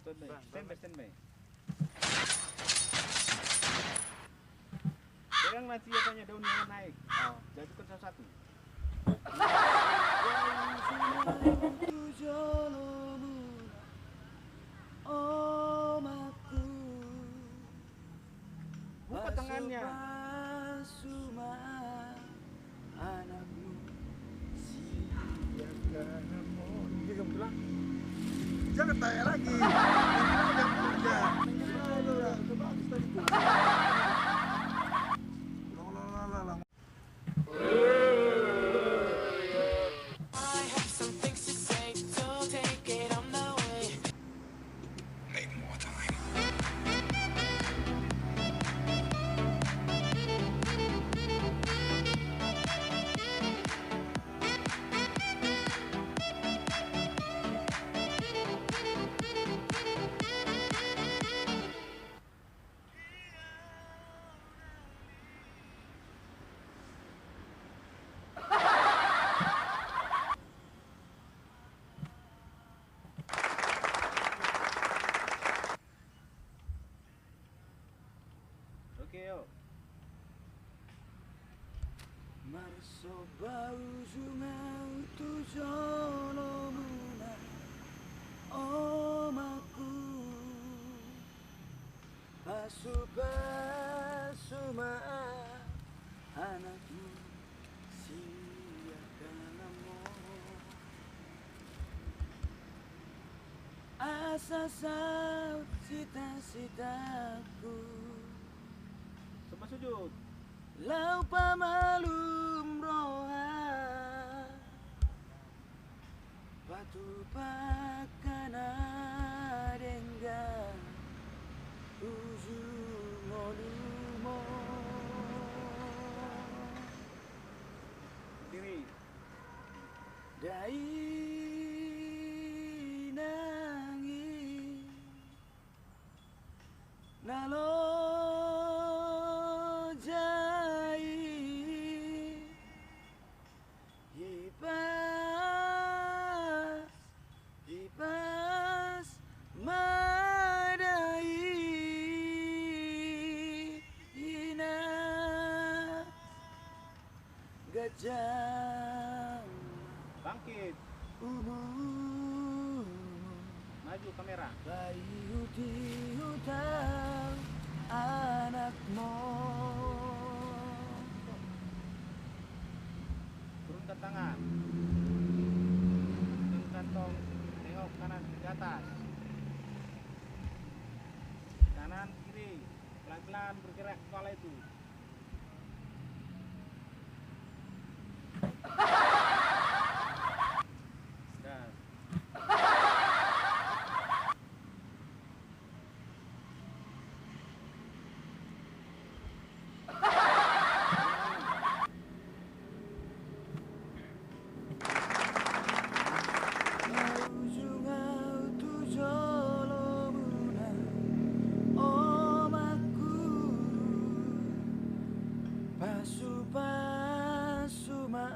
Standby. Pegang nanti apanya daunnya naik. Jatuhkan satu-satu. Buka tangannya. Jangan tanya lagi. Oke, yuk. Marsoba ujungau tujolomuna omaku Pasuma anakmu siakanamo Asa saut cita-citaku Semua sujud. Lau pamalum roha Batu pakana dengga Ujung olumo Diri. Dai nangi Nalo Gajah Bangkit. Maju kamera. Bayu di hutan anakmu Turunkan tangan. Turunkan tong. Tengok kanan ke atas. Kanan kiri. Pelan-pelan bergerak kepala itu. Sudah. Pasuma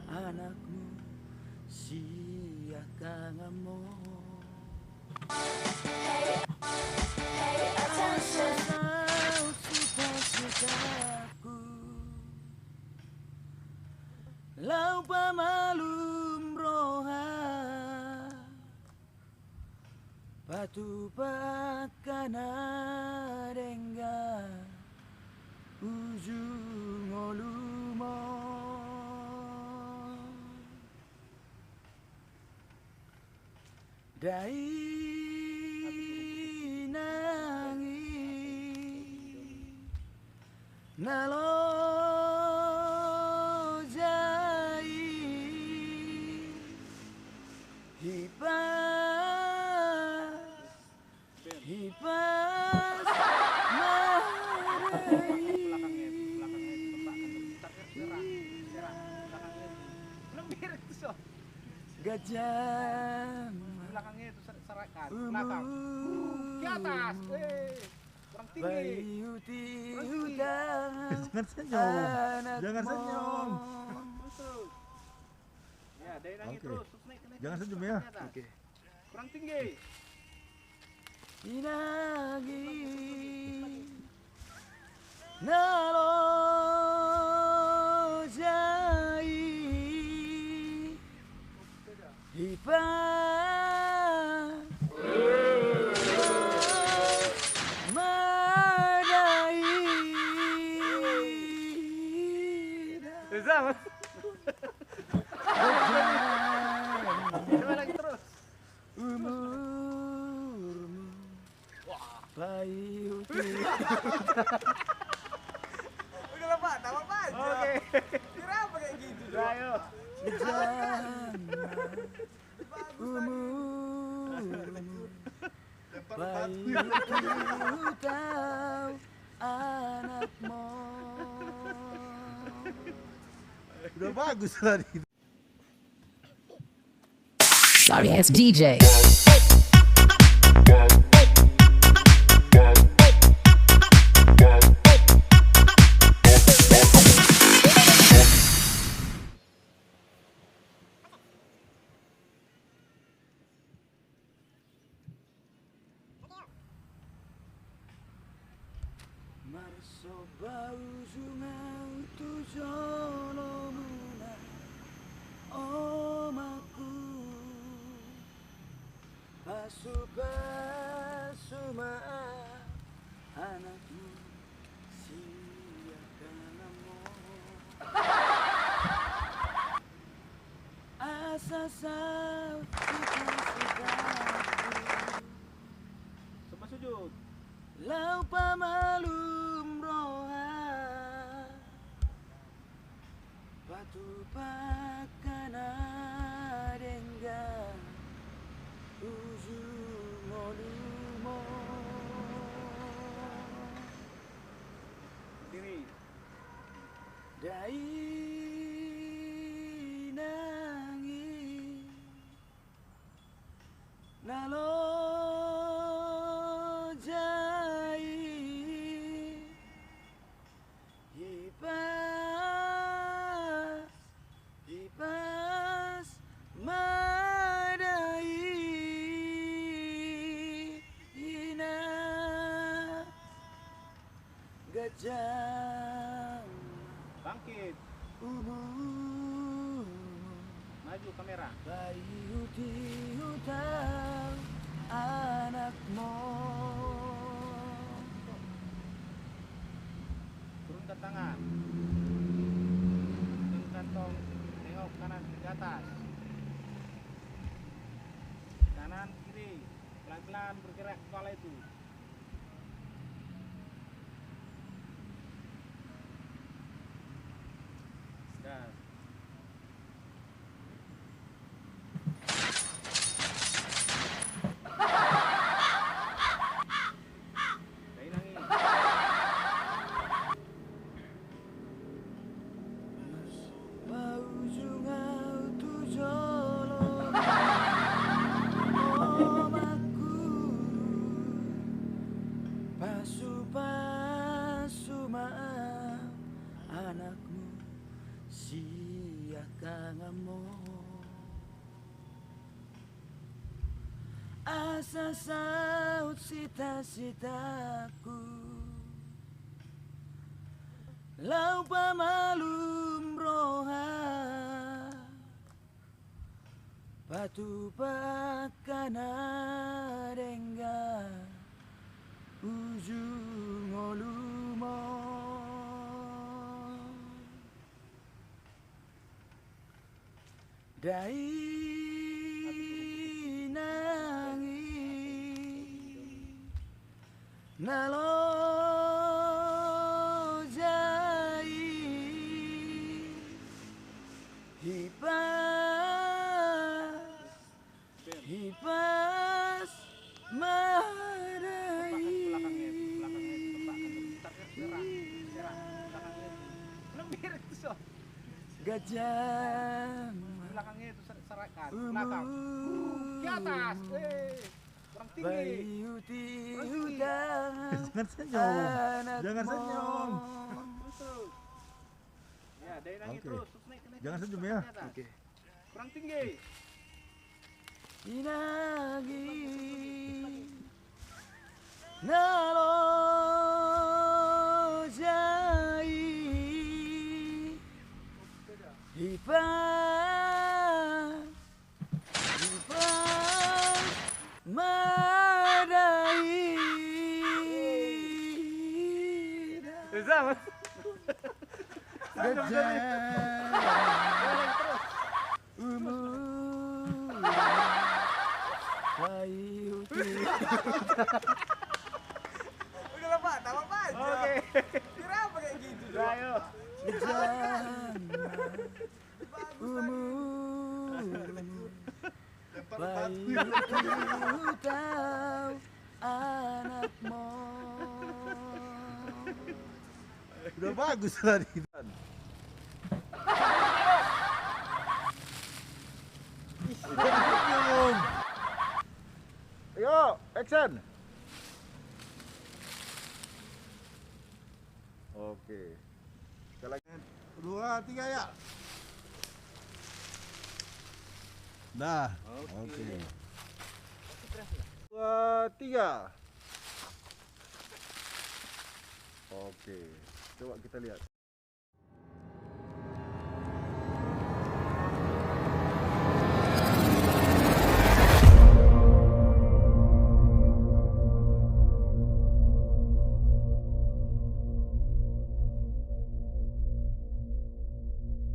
anakmu siakanamo Saut cita-citaku Lau pamalum roha Batu pakana dengga Ujung olumo Dai nangi Nalo jai Hipas Gajah Belakangnya itu serahkan. Belakang. Ke atas. Kurang tinggi. Bayu di hutan Jangan senyum. Jangan senyum. Terus. Ya, dari lagi Oke. terus naik. Jangan senyum ya. Oke. Kurang tinggi. inagi nalo jai hipa madai. Bisa, Mas. Coba lagi terus. Umurmu bayu Udah lah Pak, tambah Pak aja. Oke. Kira apa kayak gitu? Udah, ayo. umurmu bayu kau anakmu. Udah bagus tadi. Sorry ass DJ. Marso bau sungai tujolomuna omaku Pasu-pasuma anakmu siakanmu asa saut kita Coba sujud. lau pamalum roha batu pakana dengga ujung olumo Diri. dai nangi nalo jai hipas madai ina gajah Bangkit. umur Maju kamera. bayu tiutang anakmu Turunkan tangan. Turunkan tong. Tengok kanan ke atas. Kanan kiri. Pelan-pelan bergerak kepala itu. Sudah. Dai nangis. bau jungau tujolong omaku pasu-pasu maaf anakmu siakangamu asa saut sita-sitaku lau pamalum roha batu pakana dengga ujung olumo dai nangi nalo hipas madai Belakangnya itu. Belakangnya itu. Serang. Belakangnya itu. Lebih itu so. gajah Belakangnya itu serahkan. Belakang. Ke atas. Kurang tinggi. bayu tiudang Jangan senyum. Jangan senyum. Terus. Ya, dari nangis Oke. terus. Naik. Jangan senyum ya. Ke atas. Kurang tinggi. inagi nalo jai hipa hipa madai Sama. Udah lah Pak, tambah Pak. Oke. Kira apa kayak gitu? Ayo. Bayu tahu anakmu. Udah bagus tadi. Senyum. Ayo, action. Oke. Kita lagi 2, 3 ya. Dah. Oke. 2, 3. Oke. Coba kita lihat.